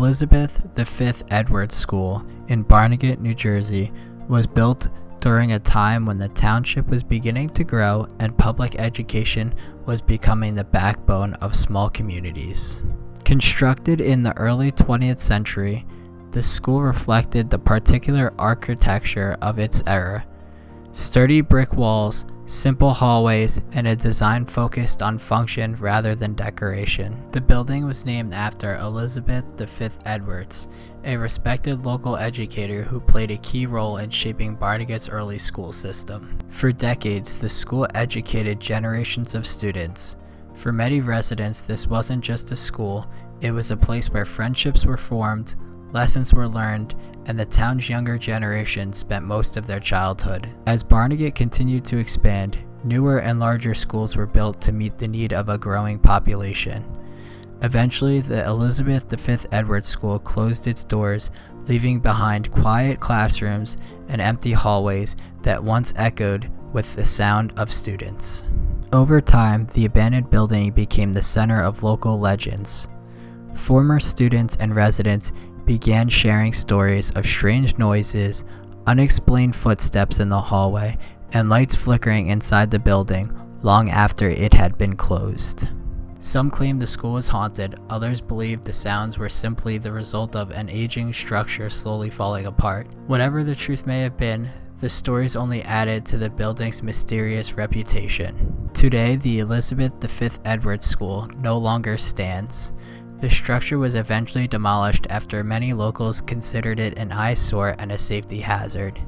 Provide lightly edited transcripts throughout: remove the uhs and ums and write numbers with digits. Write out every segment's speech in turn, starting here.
Elizabeth V. Edwards School in Barnegat, New Jersey, was built during a time when the township was beginning to grow and public education was becoming the backbone of small communities. Constructed in the early 20th century, the school reflected the particular architecture of its era. Sturdy brick walls, simple hallways, and a design focused on function rather than decoration. The building was named after Elizabeth V. Edwards, a respected local educator who played a key role in shaping Barnegat's early school system. For decades, the school educated generations of students. For many residents, this wasn't just a school, it was a place where friendships were formed, lessons were learned, and the town's younger generation spent most of their childhood. As Barnegat continued to expand, newer and larger schools were built to meet the need of a growing population. Eventually, the Elizabeth V. Edwards School closed its doors, leaving behind quiet classrooms and empty hallways that once echoed with the sound of students. Over time, the abandoned building became the center of local legends. Former students and residents began sharing stories of strange noises, unexplained footsteps in the hallway, and lights flickering inside the building long after it had been closed. Some claimed the school was haunted, others believed the sounds were simply the result of an aging structure slowly falling apart. Whatever the truth may have been, the stories only added to the building's mysterious reputation. Today, the Elizabeth V. Edwards School no longer stands. The structure was eventually demolished after many locals considered it an eyesore and a safety hazard.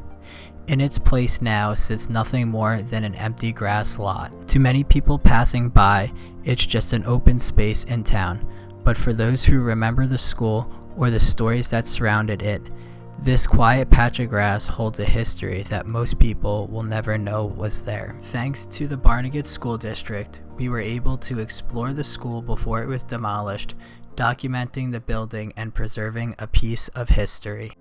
In its place now sits nothing more than an empty grass lot. To many people passing by, it's just an open space in town, but for those who remember the school or the stories that surrounded it, this quiet patch of grass holds a history that most people will never know was there. Thanks to the Barnegat School District, we were able to explore the school before it was demolished, documenting the building and preserving a piece of history.